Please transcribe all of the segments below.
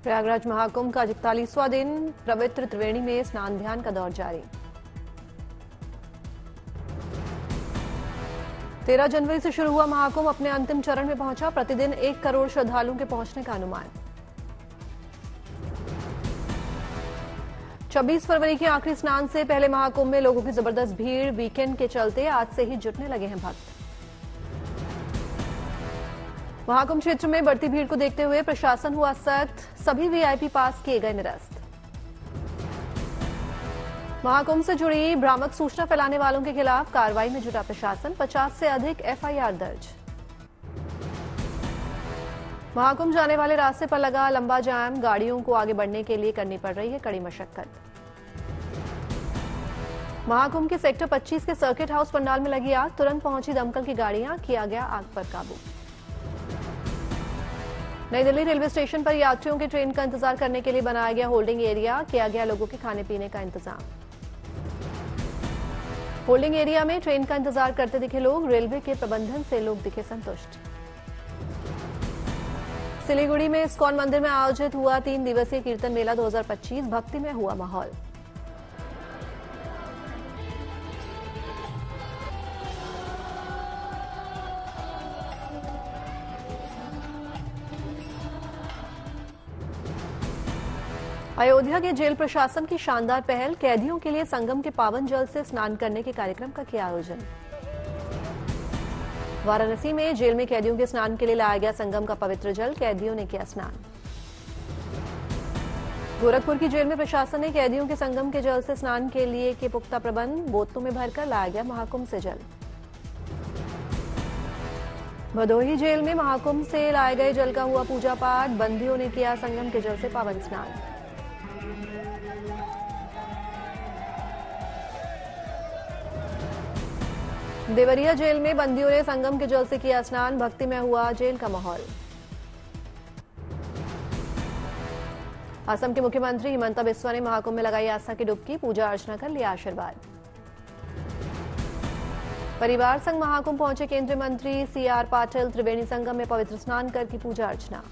प्रयागराज महाकुंभ का 41वां दिन, पवित्र त्रिवेणी में स्नान ध्यान का दौर जारी। 13 जनवरी से शुरू हुआ महाकुंभ अपने अंतिम चरण में पहुंचा। प्रतिदिन 1 करोड़ श्रद्धालुओं के पहुंचने का अनुमान। 26 फरवरी के आखिरी स्नान से पहले महाकुंभ में लोगों की जबरदस्त भीड़। वीकेंड के चलते आज से ही जुटने लगे हैं भक्त। महाकुंभ क्षेत्र में बढ़ती भीड़ को देखते हुए प्रशासन हुआ सख्त, सभी वीआईपी पास किए गए निरस्त। महाकुंभ से जुड़ी भ्रामक सूचना फैलाने वालों के खिलाफ कार्रवाई में जुटा प्रशासन। 50 से अधिक एफआईआर दर्ज। महाकुंभ जाने वाले रास्ते पर लगा लंबा जाम, गाड़ियों को आगे बढ़ने के लिए करनी पड़ रही है कड़ी मशक्कत। महाकुंभ के सेक्टर 25 के सर्किट हाउस पंडाल में लगी आग, तुरंत पहुंची दमकल की गाड़ियां, किया गया आग पर काबू। नई दिल्ली रेलवे स्टेशन पर यात्रियों के ट्रेन का इंतजार करने के लिए बनाया गया होल्डिंग एरिया, किया गया लोगों के खाने पीने का इंतजाम। होल्डिंग एरिया में ट्रेन का इंतजार करते दिखे लोग, रेलवे के प्रबंधन से लोग दिखे संतुष्ट। सिलीगुड़ी में इस्कॉन मंदिर में आयोजित हुआ 3 दिवसीय कीर्तन मेला 2025, भक्ति में हुआ माहौल। अयोध्या के जेल प्रशासन की शानदार पहल, कैदियों के लिए संगम के पावन जल से स्नान करने के कार्यक्रम का किया आयोजन। वाराणसी में जेल में कैदियों के स्नान के लिए लाया गया संगम का पवित्र जल, कैदियों ने किया स्नान। गोरखपुर की जेल में प्रशासन ने कैदियों के संगम के जल से स्नान के लिए के पुख्ता प्रबंध, बोतलों में भरकर लाया गया महाकुंभ से जल। भदोही जेल में महाकुंभ से लाए गए जल का हुआ पूजा पाठ, बंदियों ने किया संगम के जल से पावन स्नान। देवरिया जेल में बंदियों ने संगम के जल से किया स्नान, भक्ति में हुआ जेल का माहौल। असम के मुख्यमंत्री हिमंता बिस्वा ने महाकुंभ में लगाई आस्था की डुबकी, पूजा अर्चना कर लिया आशीर्वाद। परिवार संघ महाकुंभ पहुंचे केंद्रीय मंत्री सीआर पाटिल, त्रिवेणी संगम में पवित्र स्नान कर की पूजा अर्चना।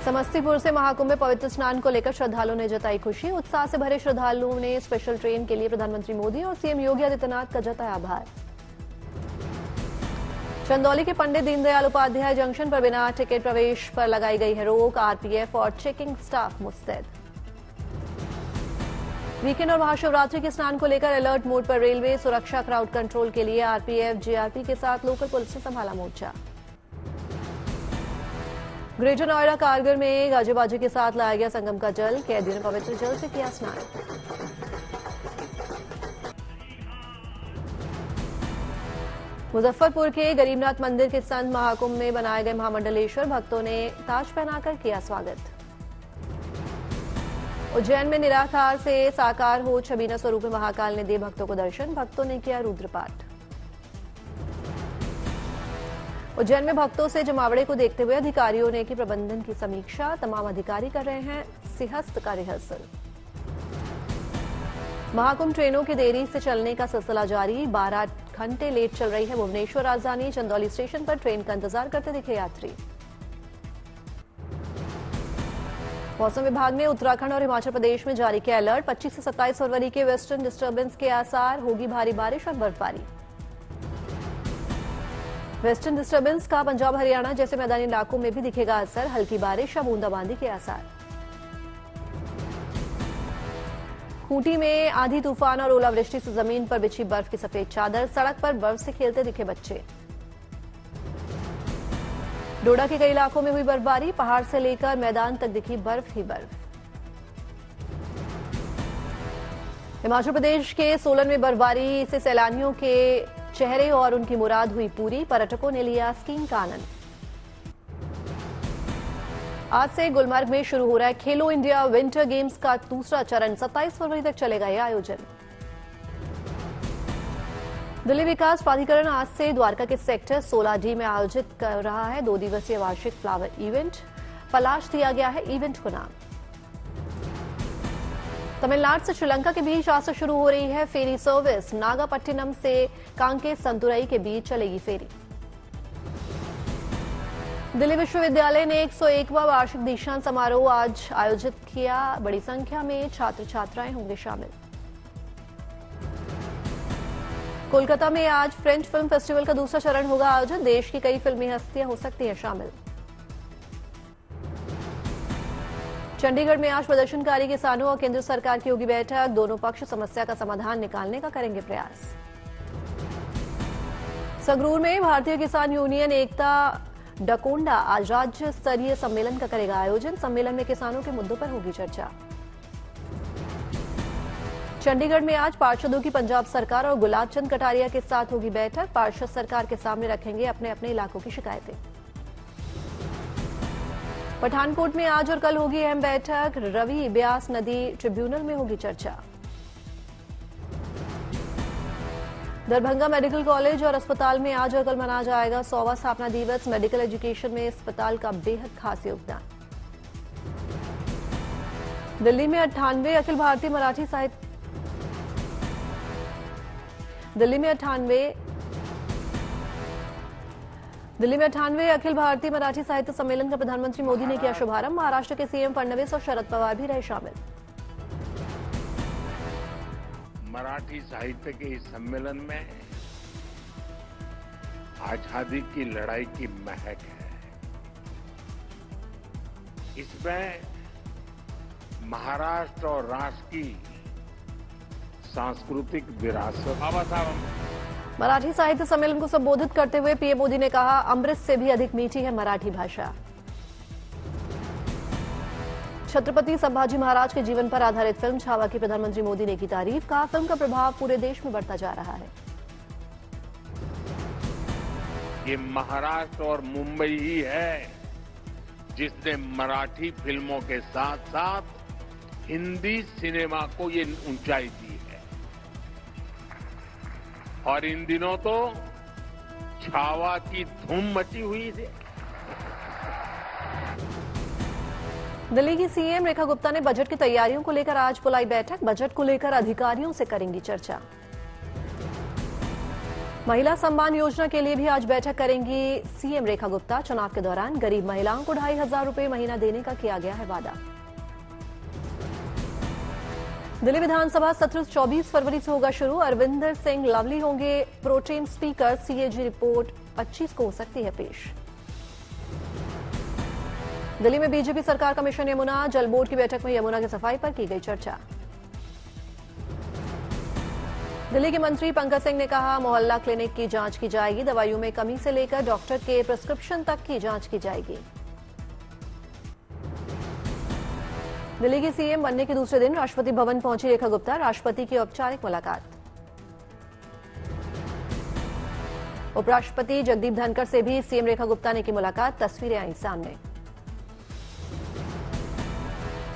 समस्तीपुर से महाकुंभ में पवित्र स्नान को लेकर श्रद्धालुओं ने जताई खुशी, उत्साह से भरे श्रद्धालुओं ने स्पेशल ट्रेन के लिए प्रधानमंत्री मोदी और सीएम योगी आदित्यनाथ का जताया आभार। चंदौली के पंडित दीनदयाल उपाध्याय जंक्शन पर बिना टिकट प्रवेश पर लगाई गई है रोक, आरपीएफ और चेकिंग स्टाफ मुस्तैद। वीकेंड और महाशिवरात्रि के स्नान को लेकर अलर्ट मोड पर रेलवे, सुरक्षा क्राउड कंट्रोल के लिए आरपीएफ जीआरपी के साथ लोकल पुलिस ने संभाला मोर्चा। ग्रेटर नोएडा कारगिल में गाजेबाजी के साथ लाया गया संगम का जल, कैदियों ने पवित्र जल से किया स्नान। मुजफ्फरपुर के गरीबनाथ मंदिर के संत महाकुंभ में बनाए गए महामंडलेश्वर, भक्तों ने ताज पहनाकर किया स्वागत। उज्जैन में निराकार से साकार हो छबीना स्वरूप में महाकाल ने दिए भक्तों को दर्शन, भक्तों ने किया रुद्रपाठ। उज्जैन में भक्तों से जमावड़े को देखते हुए अधिकारियों ने की प्रबंधन की समीक्षा, तमाम अधिकारी कर रहे हैं सिंहस्थ का रिहर्सल। महाकुंभ ट्रेनों की देरी से चलने का सिलसिला जारी, 12 घंटे लेट चल रही है भुवनेश्वर राजधानी। चंदौली स्टेशन पर ट्रेन का इंतजार करते दिखे यात्री। मौसम विभाग ने उत्तराखंड और हिमाचल प्रदेश में जारी किया अलर्ट, 25 से 27 फरवरी के वेस्टर्न डिस्टर्बेंस के आसार, होगी भारी बारिश और बर्फबारी। वेस्टर्न डिस्टर्बेंस का पंजाब हरियाणा जैसे मैदानी इलाकों में भी दिखेगा असर, हल्की बारिश या बूंदाबांदी के आसार। खूंटी में आंधी तूफान और ओलावृष्टि से जमीन पर बिछी बर्फ की सफेद चादर, सड़क पर बर्फ से खेलते दिखे बच्चे। डोडा के कई इलाकों में हुई बर्फबारी, पहाड़ से लेकर मैदान तक दिखी बर्फ ही बर्फ। हिमाचल प्रदेश के सोलन में बर्फबारी से सैलानियों के चेहरे और उनकी मुराद हुई पूरी, पर्यटकों ने लिया स्कीइंग का आनंद। आज से गुलमर्ग में शुरू हो रहा है खेलो इंडिया विंटर गेम्स का दूसरा चरण, 27 फरवरी तक चलेगा यह आयोजन। दिल्ली विकास प्राधिकरण आज से द्वारका के सेक्टर 16D में आयोजित कर रहा है 2 दिवसीय वार्षिक फ्लावर इवेंट, पलाश दिया गया है इवेंट को नाम। तमिलनाडु से श्रीलंका के बीच आज से शुरू हो रही है फेरी सर्विस, नागापट्टिनम से कांके संतुरई के बीच चलेगी फेरी। दिल्ली विश्वविद्यालय ने 101वां वार्षिक दीक्षांत समारोह आज आयोजित किया। बड़ी संख्या में छात्र छात्राएं होंगे शामिल। कोलकाता में आज फ्रेंच फिल्म फेस्टिवल का दूसरा चरण होगा आयोजित। देश की कई फिल्मी हस्तियां हो सकती हैं शामिल। चंडीगढ़ में आज प्रदर्शनकारी किसानों और केंद्र सरकार की होगी बैठक। दोनों पक्ष समस्या का समाधान निकालने का करेंगे प्रयास। संगरूर में भारतीय किसान यूनियन एकता डकोंडा आज राज्य स्तरीय सम्मेलन का करेगा आयोजन। सम्मेलन में किसानों के मुद्दों पर होगी चर्चा। चंडीगढ़ में आज पार्षदों की पंजाब सरकार और गुलाब चंद कटारिया के साथ होगी बैठक। पार्षद सरकार के सामने रखेंगे अपने अपने इलाकों की शिकायतें। पठानकोट में आज और कल होगी अहम बैठक। रवि ब्यास नदी ट्रिब्यूनल में होगी चर्चा। दरभंगा मेडिकल कॉलेज और अस्पताल में आज और कल मनाया जाएगा 100वां स्थापना दिवस। मेडिकल एजुकेशन में अस्पताल का बेहद खास योगदान। दिल्ली में 98 अखिल भारतीय मराठी साहित्य दिल्ली में 98 अखिल भारतीय मराठी साहित्य सम्मेलन का प्रधानमंत्री मोदी ने किया शुभारंभ। महाराष्ट्र के सीएम फडणवीस और शरद पवार भी रहे शामिल। मराठी साहित्य के इस सम्मेलन में आजादी की लड़ाई की महक है। इसमें महाराष्ट्र और राष्ट्र की सांस्कृतिक विरासत। मराठी साहित्य सम्मेलन को संबोधित करते हुए पीएम मोदी ने कहा, अमृत से भी अधिक मीठी है मराठी भाषा। छत्रपति संभाजी महाराज के जीवन पर आधारित फिल्म छावा की प्रधानमंत्री मोदी ने की तारीफ। कहा, फिल्म का प्रभाव पूरे देश में बढ़ता जा रहा है। ये महाराष्ट्र और मुंबई ही है जिसने मराठी फिल्मों के साथ साथ हिंदी सिनेमा को ये ऊंचाई दी है। और इन दिनों तो छावा की धूम मची हुई थी। दिल्ली की सीएम रेखा गुप्ता ने बजट की तैयारियों को लेकर आज बुलाई बैठक। बजट को लेकर अधिकारियों से करेंगी चर्चा। महिला सम्मान योजना के लिए भी आज बैठक करेंगी सीएम रेखा गुप्ता। चुनाव के दौरान गरीब महिलाओं को 2500 रुपए महीना देने का किया गया है वादा। दिल्ली विधानसभा सत्र 24 फरवरी से होगा शुरू। अरविंदर सिंह लवली होंगे प्रोटेम स्पीकर। सीएजी रिपोर्ट 25 को हो सकती है पेश। दिल्ली में बीजेपी सरकार का मिशन यमुना। जल बोर्ड की बैठक में यमुना की सफाई पर की गई चर्चा। दिल्ली के मंत्री पंकज सिंह ने कहा, मोहल्ला क्लिनिक की जांच की जाएगी। दवाइयों में कमी से लेकर डॉक्टर के प्रिस्क्रिप्शन तक की जांच की जाएगी। दिल्ली की सीएम बनने के दूसरे दिन राष्ट्रपति भवन पहुंची रेखा गुप्ता। राष्ट्रपति की औपचारिक मुलाकात। उपराष्ट्रपति जगदीप धनखड़ से भी सीएम रेखा गुप्ता ने की मुलाकात। तस्वीरें आई सामने।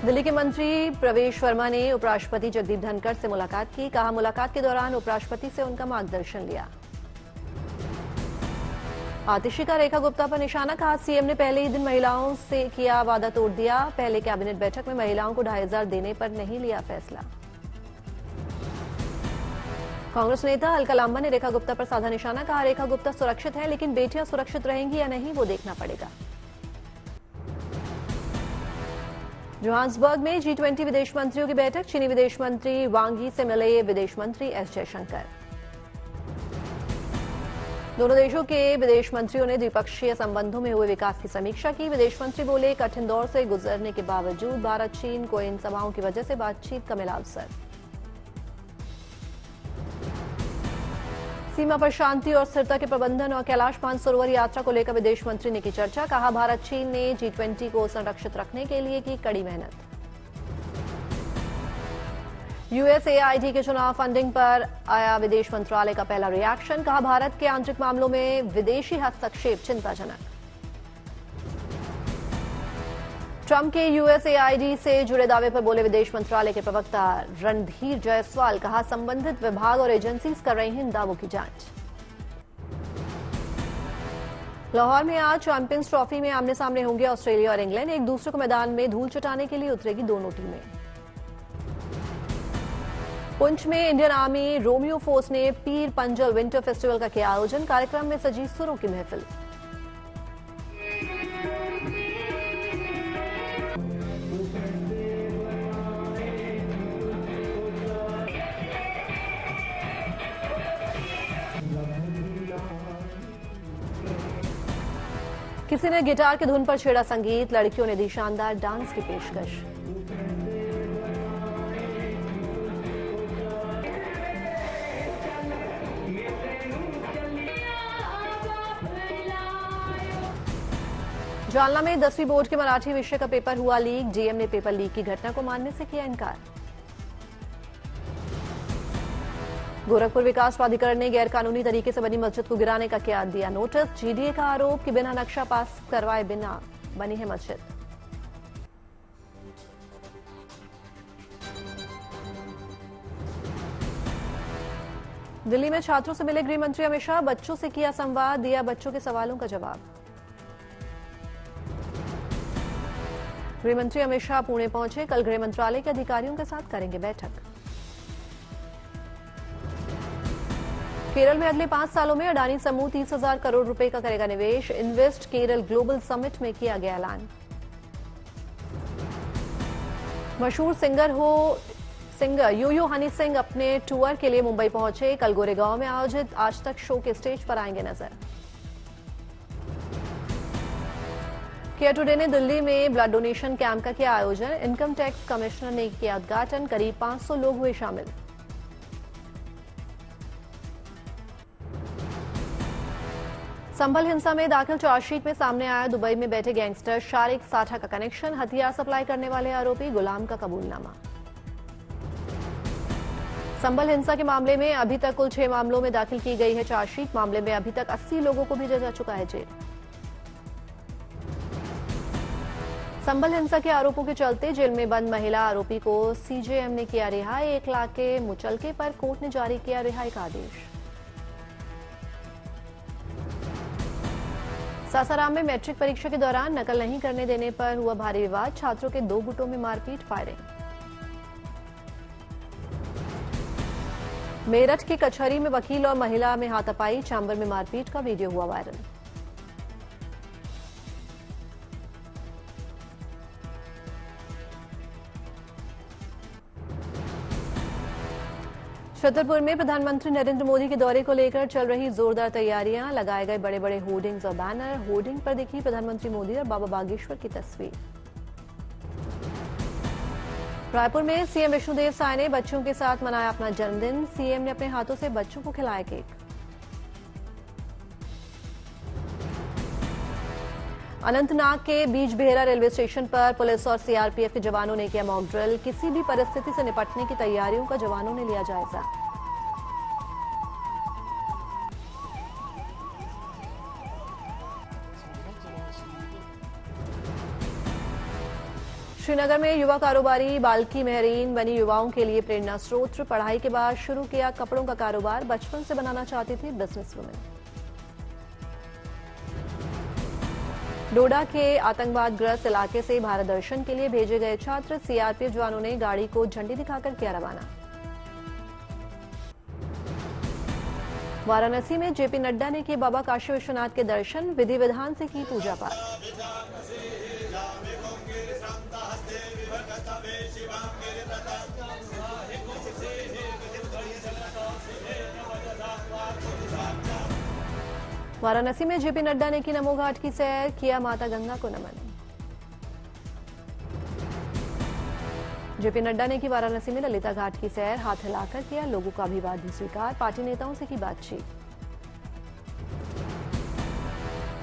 दिल्ली के मंत्री प्रवेश वर्मा ने उपराष्ट्रपति जगदीप धनखड़ से मुलाकात की। कहा, मुलाकात के दौरान उपराष्ट्रपति से उनका मार्गदर्शन लिया। आतिशी का रेखा गुप्ता पर निशाना। कहा, सीएम ने पहले ही दिन महिलाओं से किया वादा तोड़ दिया। पहले कैबिनेट बैठक में महिलाओं को 2500 देने पर नहीं लिया फैसला। कांग्रेस नेता अलका लांबा ने रेखा गुप्ता पर साधा निशाना। कहा, रेखा गुप्ता सुरक्षित है लेकिन बेटियां सुरक्षित रहेंगी या नहीं वो देखना पड़ेगा। जोहान्सबर्ग में G20 विदेश मंत्रियों की बैठक। चीनी विदेश मंत्री वांग यी से मिले विदेश मंत्री एस जयशंकर। दोनों देशों के विदेश मंत्रियों ने द्विपक्षीय संबंधों में हुए विकास की समीक्षा की। विदेश मंत्री बोले, कठिन दौर से गुजरने के बावजूद भारत चीन को इन सभाओं की वजह से बातचीत का मिला अवसर। सीमा पर शांति और स्थिरता के प्रबंधन और कैलाश मानसरोवर यात्रा को लेकर विदेश मंत्री ने की चर्चा। कहा, भारत चीन ने G20 को संरक्षित रखने के लिए की कड़ी मेहनत। USAID के चुनाव फंडिंग पर आया विदेश मंत्रालय का पहला रिएक्शन। कहा, भारत के आंतरिक मामलों में विदेशी हस्तक्षेप चिंताजनक। ट्रंप के USAID से जुड़े दावे पर बोले विदेश मंत्रालय के प्रवक्ता रणधीर जायसवाल। कहा, संबंधित विभाग और एजेंसीज कर रही हैं इन दावों की जांच। लाहौर में आज चैंपियंस ट्रॉफी में आमने सामने होंगे ऑस्ट्रेलिया और इंग्लैंड। एक दूसरे को मैदान में धूल चटाने के लिए उतरेगी दोनों टीमें। पुंछ में इंडियन आर्मी रोमियो फोर्स ने पीर पंजल विंटर फेस्टिवल का किया आयोजन। कार्यक्रम में सजी सुरों की महफिल। किसी ने गिटार की धुन पर छेड़ा संगीत, लड़कियों ने दी शानदार डांस की पेशकश। जालना में 10वीं बोर्ड के मराठी विषय का पेपर हुआ लीक, डीएम ने पेपर लीक की घटना को मानने से किया इनकार। गोरखपुर विकास प्राधिकरण ने गैरकानूनी तरीके से बनी मस्जिद को गिराने का किया दिया नोटिस, जीडीए का आरोप कि बिना नक्शा पास करवाए बिना बनी है मस्जिद। दिल्ली में छात्रों से मिले गृह मंत्री अमित शाह, बच्चों से किया संवाद, दिया बच्चों के सवालों का जवाब। गृह मंत्री अमित शाह पुणे पहुंचे, कल गृह मंत्रालय के अधिकारियों के साथ करेंगे बैठक। केरल में अगले 5 सालों में अडानी समूह 30,000 करोड़ रुपए का करेगा निवेश, इन्वेस्ट केरल ग्लोबल समिट में किया गया ऐलान। मशहूर सिंगर यो हनी सिंह अपने टूर के लिए मुंबई पहुंचे, कल गोरेगांव में आयोजित आज तक शो के स्टेज पर आएंगे नजर। केयर टुडे ने दिल्ली में ब्लड डोनेशन कैंप का किया आयोजन, इनकम टैक्स कमिश्नर ने किया उद्घाटन, करीब 500 लोग हुए शामिल। संभल हिंसा में दाखिल चार्जशीट में सामने आया दुबई में बैठे गैंगस्टर शारिक साठा का कनेक्शन, हथियार सप्लाई करने वाले आरोपी गुलाम का कबूलनामा। संभल हिंसा के मामले में अभी तक कुल 6 मामलों में दाखिल की गई है चार्जशीट, मामले में अभी तक 80 लोगों को भेजा जा चुका है जेल। संभल हिंसा के आरोपों के चलते जेल में बंद महिला आरोपी को सीजेएम ने किया रिहाई, 1 लाख के मुचलके पर कोर्ट ने जारी किया रिहाई का आदेश। सासाराम में मैट्रिक परीक्षा के दौरान नकल नहीं करने देने पर हुआ भारी विवाद, छात्रों के 2 गुटों में मारपीट फायरिंग। मेरठ के कचहरी में वकील और महिला में हाथापाई, चैम्बर में मारपीट का वीडियो हुआ वायरल। छतरपुर में प्रधानमंत्री नरेंद्र मोदी के दौरे को लेकर चल रही जोरदार तैयारियां, लगाए गए बड़े बड़े होर्डिंग्स और बैनर, होर्डिंग पर दिखी प्रधानमंत्री मोदी और बाबा बागेश्वर की तस्वीर। रायपुर में सीएम विष्णुदेव साय ने बच्चों के साथ मनाया अपना जन्मदिन, सीएम ने अपने हाथों से बच्चों को खिलाया केक। अनंतनाग के बीजबेहरा रेलवे स्टेशन पर पुलिस और सीआरपीएफ के जवानों ने किया मॉक ड्रिल, किसी भी परिस्थिति से निपटने की तैयारियों का जवानों ने लिया जायजा। श्रीनगर में युवा कारोबारी बाल्की मेहरीन बनी युवाओं के लिए प्रेरणा स्रोत, पढ़ाई के बाद शुरू किया कपड़ों का कारोबार, बचपन से बनाना चाहती थी बिजनेस वुमेन। डोडा के आतंकवाद ग्रस्त इलाके से भारत दर्शन के लिए भेजे गए छात्र, सीआरपीएफ जवानों ने गाड़ी को झंडी दिखाकर किया रवाना। वाराणसी में जेपी नड्डा ने किए बाबा काशी विश्वनाथ के दर्शन, विधि विधान से की पूजा पाठ। वाराणसी में जेपी नड्डा ने की नमो घाट की सैर, किया माता गंगा को नमन। जेपी नड्डा ने की वाराणसी में ललिता घाट की सैर, हाथ हिलाकर किया लोगों का अभिवादन स्वीकार, पार्टी नेताओं से की बातचीत।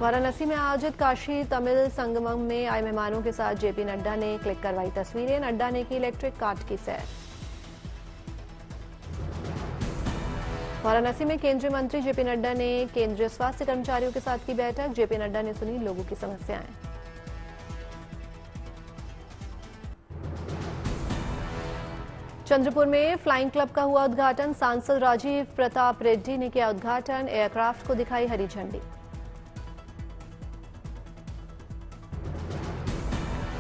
वाराणसी में आयोजित काशी तमिल संगमम में आए मेहमानों के साथ जेपी नड्डा ने क्लिक करवाई तस्वीरें, नड्डा ने की इलेक्ट्रिक कार्ट की सैर। वाराणसी में केंद्रीय मंत्री जेपी नड्डा ने केंद्रीय स्वास्थ्य कर्मचारियों के साथ की बैठक, जेपी नड्डा ने सुनी लोगों की समस्याएं। चंद्रपुर में फ्लाइंग क्लब का हुआ उद्घाटन, सांसद राजीव प्रताप रेड्डी ने किया उद्घाटन, एयरक्राफ्ट को दिखाई हरी झंडी।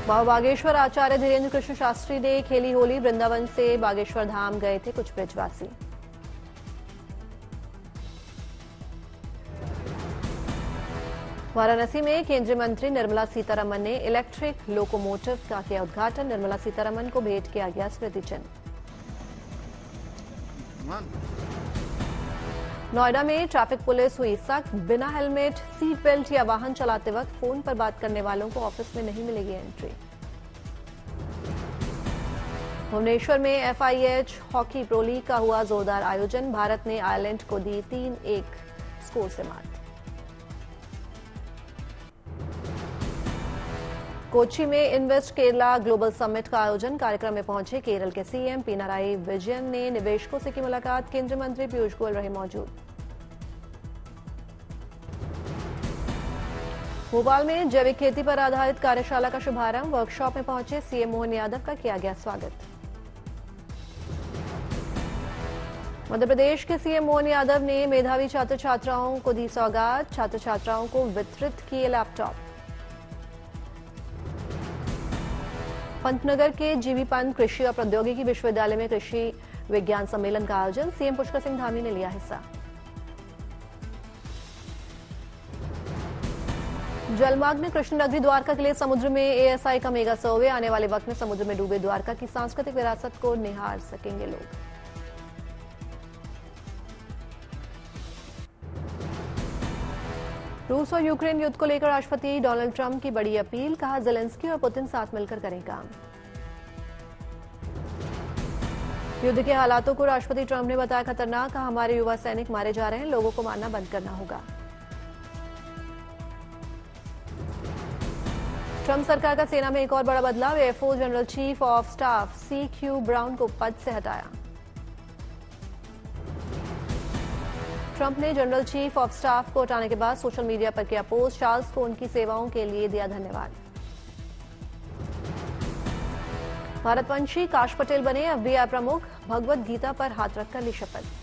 बाबा बागेश्वर आचार्य धीरेन्द्र कृष्ण शास्त्री ने खेली होली, वृंदावन से बागेश्वर धाम गए थे कुछ ब्रजवासी। वाराणसी में केंद्रीय मंत्री निर्मला सीतारमण ने इलेक्ट्रिक लोकोमोटिव का किया उद्घाटन, निर्मला सीतारमण को भेंट किया गया स्मृति चिन्ह। नोएडा में ट्रैफिक पुलिस हुई सख्त, बिना हेलमेट, सीट बेल्ट या वाहन चलाते वक्त फोन पर बात करने वालों को ऑफिस में नहीं मिलेगी एंट्री। भुवनेश्वर में FIH हॉकी प्रो लीग का हुआ जोरदार आयोजन, भारत ने आयरलैंड को दी 3-1 स्कोर से मात। कोच्चि में इन्वेस्ट केरला ग्लोबल समिट का आयोजन, कार्यक्रम में पहुंचे केरल के CM पिनाराई विजयन ने निवेशकों से की मुलाकात, केंद्रीय मंत्री पीयूष गोयल रहे मौजूद। भोपाल में जैविक खेती पर आधारित कार्यशाला का शुभारंभ, वर्कशॉप में पहुंचे CM मोहन यादव का किया गया स्वागत। मध्य प्रदेश के CM मोहन यादव ने मेधावी छात्र छात्राओं को दी सौगात, छात्र छात्राओं को वितरित किए लैपटॉप। पंतनगर के GV पंत कृषि और प्रौद्योगिकी विश्वविद्यालय में कृषि विज्ञान सम्मेलन का आयोजन, CM पुष्कर सिंह धामी ने लिया हिस्सा। जलमग्न कृष्णनगरी द्वारका के लिए समुद्र में ASI का मेगा सर्वे, आने वाले वक्त में समुद्र में डूबे द्वारका की सांस्कृतिक विरासत को निहार सकेंगे लोग। रूस और यूक्रेन युद्ध को लेकर राष्ट्रपति डोनाल्ड ट्रंप की बड़ी अपील, कहा जेलेंस्की और पुतिन साथ मिलकर करें काम। युद्ध के हालातों को राष्ट्रपति ट्रंप ने बताया खतरनाक, कहा हमारे युवा सैनिक मारे जा रहे हैं, लोगों को मारना बंद करना होगा। ट्रंप सरकार का सेना में एक और बड़ा बदलाव, air force general chief of staff CQ brown को पद से हटाया। ट्रंप ने जनरल चीफ ऑफ स्टाफ को हटाने के बाद सोशल मीडिया पर किया पोस्ट, चार्ल्स को उनकी सेवाओं के लिए दिया धन्यवाद। भारतवंशी काश पटेल बने FBI प्रमुख, भगवत गीता पर हाथ रखकर ली शपथ।